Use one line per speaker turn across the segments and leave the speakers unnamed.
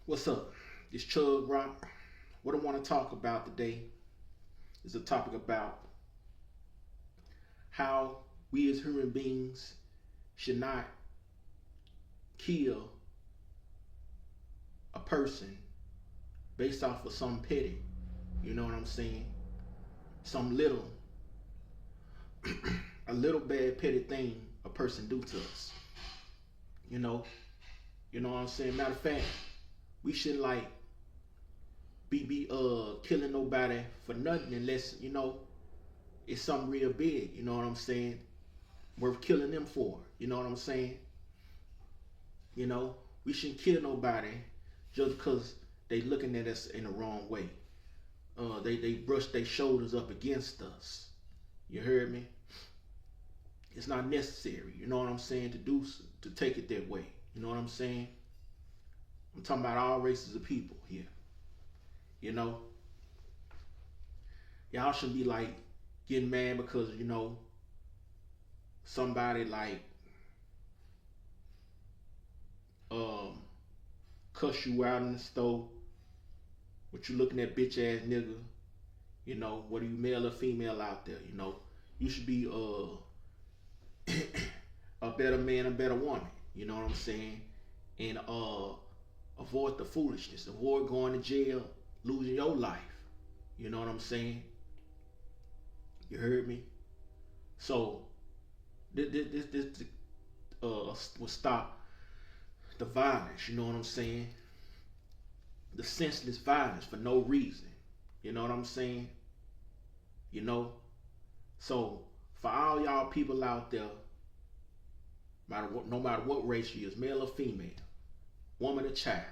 What's up? It's Chug Rock. What I want to talk about today is a topic about how we as human beings should not kill a person based off of some petty, you know what I'm saying? Some little, a little bad petty thing a person do to us, you know? You know what I'm saying? Matter of fact, we should like be killing nobody for nothing unless it's something real big. You know what I'm saying? Worth killing them for. You know what I'm saying? You know, we shouldn't kill nobody just because they looking at us in the wrong way. They brush their shoulders up against us. You heard me? It's not necessary. You know what I'm saying? To take it that way. You know what I'm saying? I'm talking about all races of people here. You know, y'all shouldn't be like getting mad because somebody like um cuss you out in the store. What you looking at, bitch ass nigga? You know, whether you male or female out there, you should be a better man, a better woman. You know what I'm saying? And avoid the foolishness. Avoid going to jail, losing your life. You know what I'm saying? You heard me? So this will stop the violence. You know what I'm saying? The senseless violence for no reason. You know what I'm saying? You know. So for all y'all people out there, no matter what race she is, male or female, woman or child,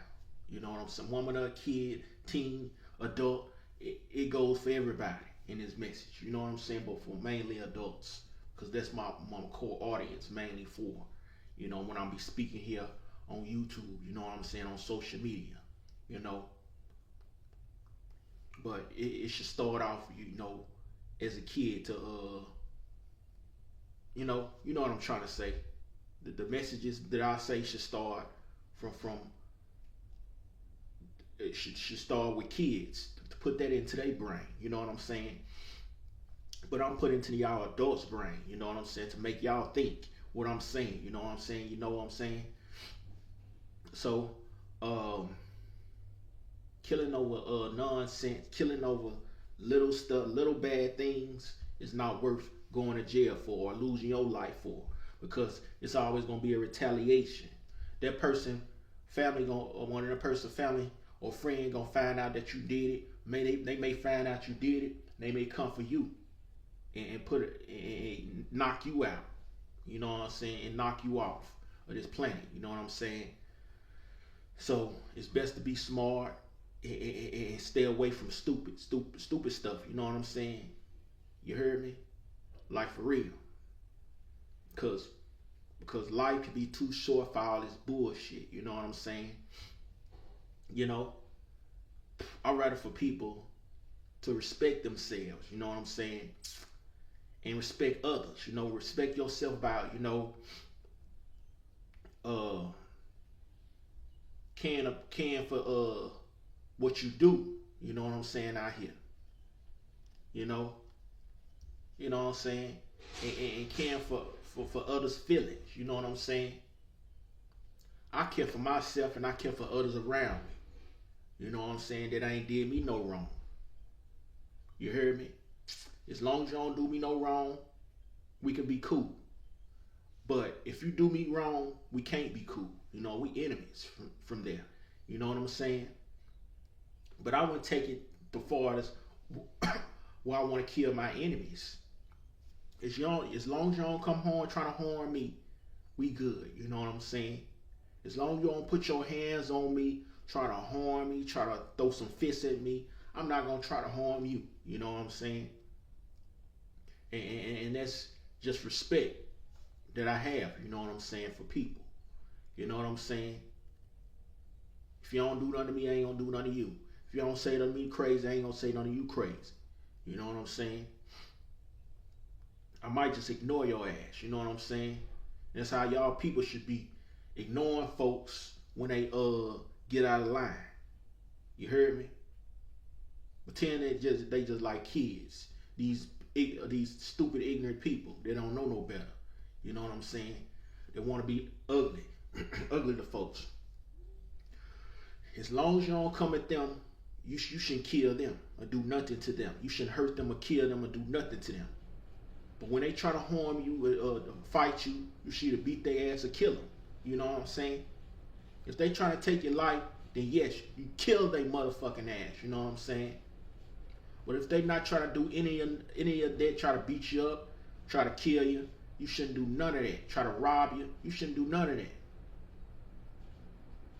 you know what I'm saying, woman or kid, teen, adult, it goes for everybody in this message. You know what I'm saying? But for mainly adults, because that's my core audience mainly for. You know, when I be speaking here on YouTube, you know what I'm saying, on social media, you know. But it should start off, as a kid to you know what I'm trying to say. The messages that I say should start from it should start with kids to put that into their brain. You know what I'm saying? But I'm putting into y'all adults' brain. You know what I'm saying? To make y'all think what I'm saying. You know what I'm saying? You know what I'm saying? So, killing over nonsense, killing over little stuff, little bad things is not worth going to jail for or losing your life for, because it's always gonna be a retaliation. That person, family gonna or one of the person family or friend gonna find out that you did it. They may find out you did it. They may come for you and put it and knock you out. You know what I'm saying? And knock you off of this planet. You know what I'm saying? So it's best to be smart and stay away from stupid stuff. You know what I'm saying? You heard me? Like for real. Cause because life can be too short for all this bullshit. You know what I'm saying? You know, I'd rather for people to respect themselves. You know what I'm saying? And respect others. You know, respect yourself by uh can for what you do. You know what I'm saying out here. You know, you know what I'm saying, and caring for others' feelings. You know what I'm saying. I care for myself and I care for others around me. You know what I'm saying, that ain't did me no wrong. You heard me? As long as you don't do me no wrong, we can be cool. But if you do me wrong, we can't be cool. You know, we enemies from there. You know what I'm saying? But I wouldn't take it the farthest where I want to kill my enemies. As long as you don't come home trying to harm me, we good. You know what I'm saying? As long as you don't put your hands on me, try to harm me, try to throw some fists at me, I'm not gonna try to harm you. You know what I'm saying? And that's just respect that I have. You know what I'm saying, for people. You know what I'm saying? If you don't do nothing to me, I ain't gonna do nothing to you. If you don't say nothing to me crazy, I ain't gonna say nothing to you crazy. You know what I'm saying? I might just ignore your ass. You know what I'm saying? That's how y'all people should be. Ignoring folks when they get out of line. You heard me? Pretend they just like kids. These stupid ignorant people. They don't know no better. You know what I'm saying? They want to be ugly, ugly to folks. As long as you don't come at them, you shouldn't kill them or do nothing to them. You shouldn't hurt them or kill them or do nothing to them. But when they try to harm you, fight you, you should either beat their ass or kill them. You know what I'm saying? If they try to take your life, then yes, you kill their motherfucking ass. You know what I'm saying? But if they not trying to do any of that, try to beat you up, try to kill you, you shouldn't do none of that. Try to rob you, you shouldn't do none of that.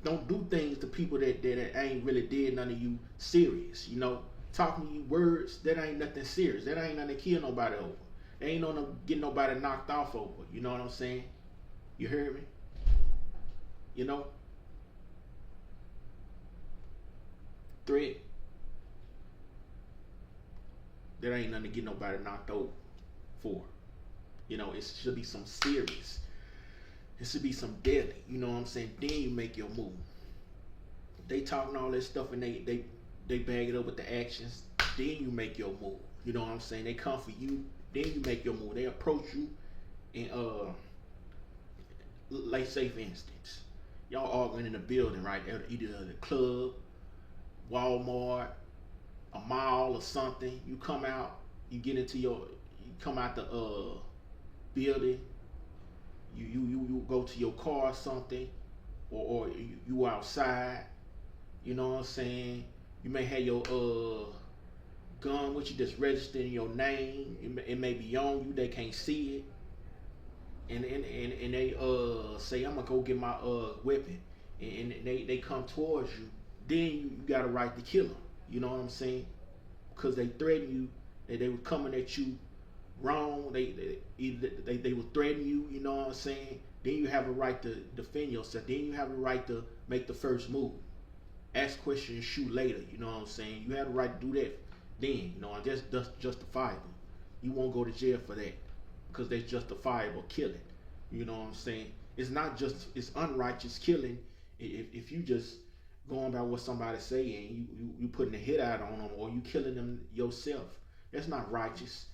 Don't do things to people that ain't really did none of you serious. You know, talking to you words, that ain't nothing serious. That ain't nothing to kill nobody over. They ain't gonna get nobody knocked off over. You know what I'm saying? You heard me? You know? Threat. There ain't nothing to get nobody knocked over for. You know, it should be some serious. It should be some deadly. You know what I'm saying? Then you make your move. They talking all this stuff and they bag it up with the actions. Then you make your move. You know what I'm saying? They come for you. Then you make your move. They approach you and like say for instance, y'all arguing in a building, right? Either the club, Walmart, a mall or something. You come out, you come out the building, you go to your car or something, or you outside, you know what I'm saying? You may have your gun with you that's registered in your name. It may be on you, they can't see it. And they say, I'm gonna go get my weapon, and they come towards you. Then you got a right to kill them. You know what I'm saying? Because they threaten you that they were coming at you wrong. They would threaten you. You know what I'm saying? Then you have a right to defend yourself. Then you have a right to make the first move. Ask questions, shoot later. You know what I'm saying? You have the right to do that. Then, you know, that's justifiable. You won't go to jail for that because that's justifiable killing. You know what I'm saying? It's not just, it's unrighteous killing if you just going by what somebody say and you putting a hit out on them or you killing them yourself. That's not righteous.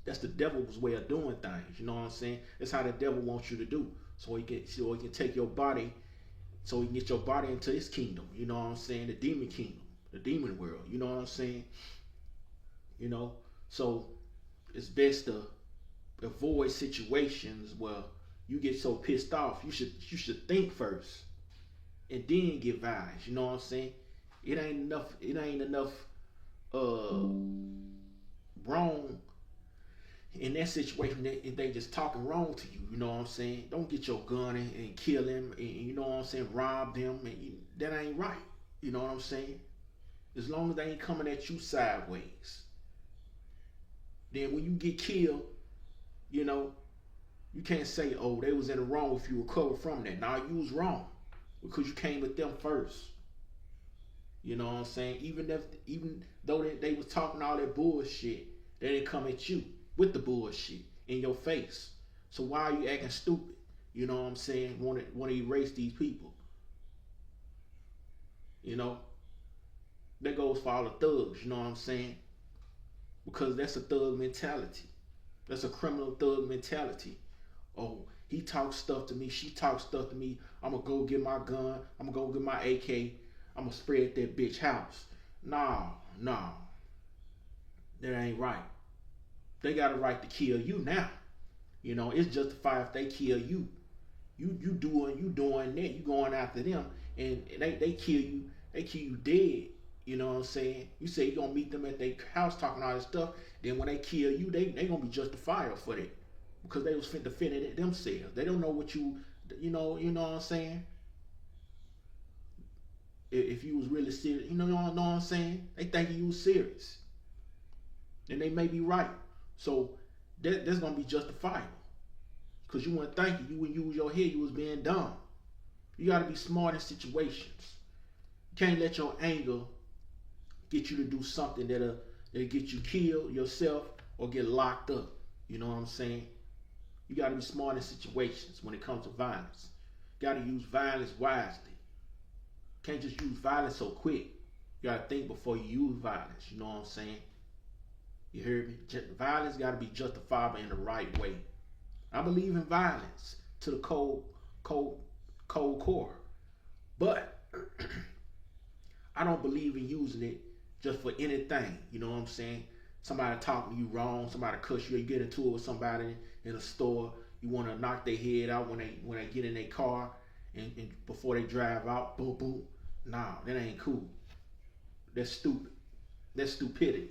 That's the devil's way of doing things. You know what I'm saying? That's how the devil wants you to do. So he can take your body, so he can get your body into his kingdom. You know what I'm saying? The demon kingdom, the demon world. You know what I'm saying? You know, so it's best to avoid situations where you get so pissed off. You should think first and then get vibes. You know what I'm saying? It ain't enough wrong in that situation. They just talking wrong to you. You know what I'm saying? Don't get your gun and kill him, and you know what I'm saying, rob them. That ain't right. You know what I'm saying? As long as they ain't coming at you sideways. Then when you get killed, you know, you can't say, oh, they was in the wrong if you recover from that. Nah, you was wrong because you came with them first. You know what I'm saying? Even though they was talking all that bullshit, they didn't come at you with the bullshit in your face. So why are you acting stupid? You know what I'm saying? Want to erase these people. You know? That goes for all the thugs, you know what I'm saying? Because that's a thug mentality. That's a criminal thug mentality. Oh, he talks stuff to me, she talks stuff to me. I'm gonna go get my gun, I'm gonna go get my AK, I'm gonna spread that bitch house. No. That ain't right. They got a right to kill you now. You know, it's justified if they kill you. You doing that, you going after them, and they kill you dead. You know what I'm saying? You say you gonna meet them at their house talking all this stuff, then when they kill you, they gonna be justifiable for that. Because they was defending it themselves. They don't know what you know what I'm saying? If you was really serious, you know what I'm saying? They think you was serious. And they may be right. So that's gonna be justifiable. Because you weren't thinking, you wouldn't use your head, you was being dumb. You gotta be smart in situations. You can't let your anger get you to do something that'll get you killed yourself or get locked up. You know what I'm saying? You gotta be smart in situations when it comes to violence. You gotta use violence wisely. can't just use violence so quick. You gotta think before you use violence. You know what I'm saying? You hear me? Violence gotta be justifiable in the right way. I believe in violence to the cold core, but I don't believe in using it just for anything. You know what I'm saying? Somebody talking to you wrong, somebody cuss you, you get into it with somebody in a store, you want to knock their head out when they get in their car, and before they drive out, boom boom. Nah, that ain't cool. That's stupid. That's stupidity.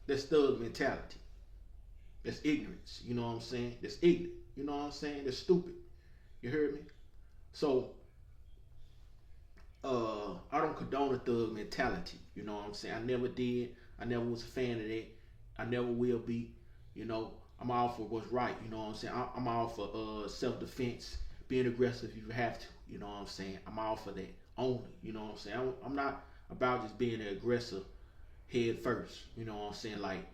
That's thug mentality. That's ignorance. You know what I'm saying? That's ignorant. You know what I'm saying? That's stupid. You heard me? So I don't condone the thug mentality. You know what I'm saying? I never did. I never was a fan of that. I never will be. You know, I'm all for what's right. You know what I'm saying? I'm all for self-defense, being aggressive if you have to. You know what I'm saying? I'm all for that only. You know what I'm saying? I'm not about just being an aggressor head first. You know what I'm saying? Like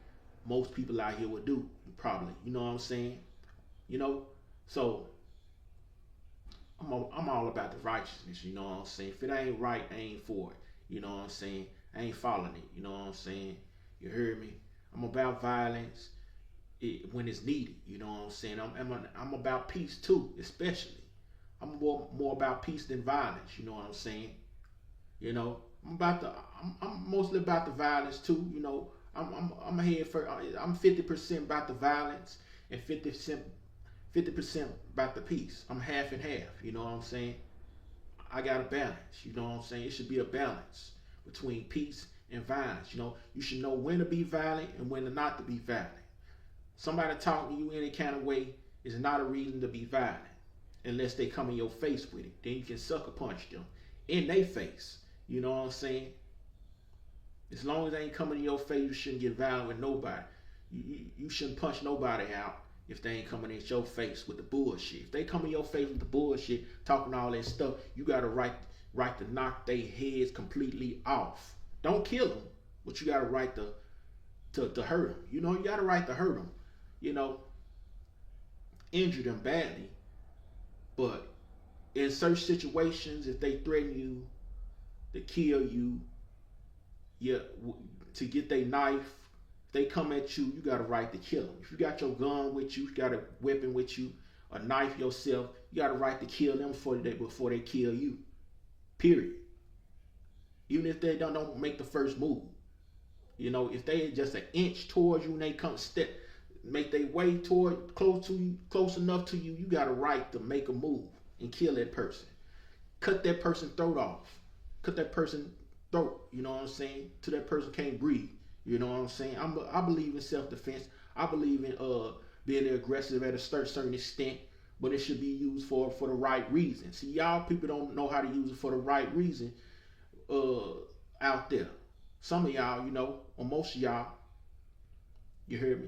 most people out here would do, probably. You know what I'm saying? You know? So I'm all about the righteousness. You know what I'm saying? If it ain't right, I ain't for it. You know what I'm saying? I ain't following it. You know what I'm saying? You heard me? I'm about violence when it's needed. You know what I'm saying? I'm about peace too, especially. I'm more about peace than violence. You know what I'm saying? You know, I'm mostly about the violence too. You know, I'm ahead for. I'm 50% about the violence and 50% about the peace. I'm half and half. You know what I'm saying? I got a balance. You know what I'm saying? It should be a balance between peace and violence. You know, you should know when to be violent and when to not to be violent. Somebody talking to you any kind of way is not a reason to be violent unless they come in your face with it. Then you can sucker punch them in their face. You know what I'm saying? As long as they ain't coming in your face, you shouldn't get violent with nobody. You shouldn't punch nobody out if they ain't coming in your face with the bullshit. If they come in your face with the bullshit, talking all that stuff, you got a right to knock their heads completely off. Don't kill them, but you got a right to hurt them. You know, you got a right to hurt them. You know, injure them badly. But in certain situations, if they threaten you to kill you, to get their knife, if they come at you, you got a right to kill them. If you got your gun with you, you got a weapon with you, a knife yourself, you got a right to kill them before they kill you. Period. Even if they don't make the first move. You know, if they just an inch towards you and they come make their way close enough to you, you got a right to make a move and kill that person. Cut that person's throat off. Cut that person's throat, you know what I'm saying? Till that person can't breathe. You know what I'm saying? I believe in self-defense. I believe in being aggressive at a certain extent, but it should be used for the right reason. See, y'all people don't know how to use it for the right reason out there. Some of y'all, you know, or most of y'all, you hear me?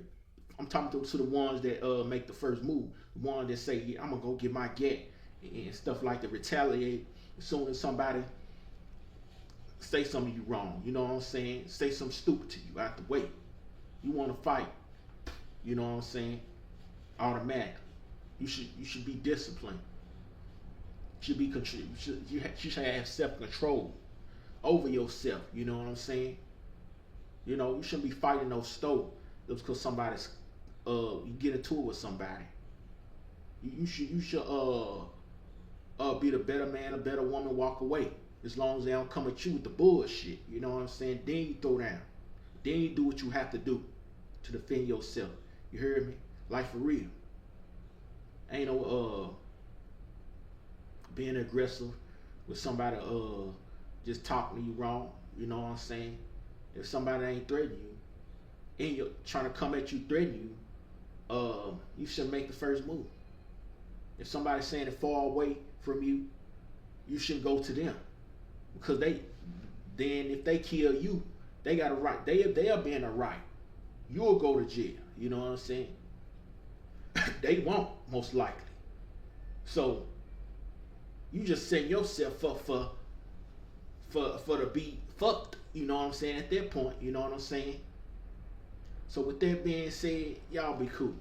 I'm talking to the ones that make the first move, the ones that say, yeah, I'm gonna go get my get and stuff like that, retaliate as soon as somebody say something you wrong. You know what I'm saying? Say something stupid to you out the way. You want to fight. You know what I'm saying? Automatically. You should be disciplined. You should have self-control over yourself. You know what I'm saying? You know, you shouldn't be fighting no stove just because somebody's you get into it with somebody. You should be the better man, a better woman, walk away. As long as they don't come at you with the bullshit. You know what I'm saying? Then you throw down. Then you do what you have to do to defend yourself. You heard me? Like for real. Ain't no being aggressive with somebody just talking to you wrong. You know what I'm saying? If somebody ain't threatening you and you're trying to come at you, threatening you, you should make the first move. If somebody's saying it far away from you, you shouldn't go to them. Because then if they kill you, they got a right. They'll be in a right. You'll go to jail. You know what I'm saying? They won't, most likely. So you just setting yourself up for to be fucked. You know what I'm saying? At that point, you know what I'm saying? So with that being said, y'all be cool.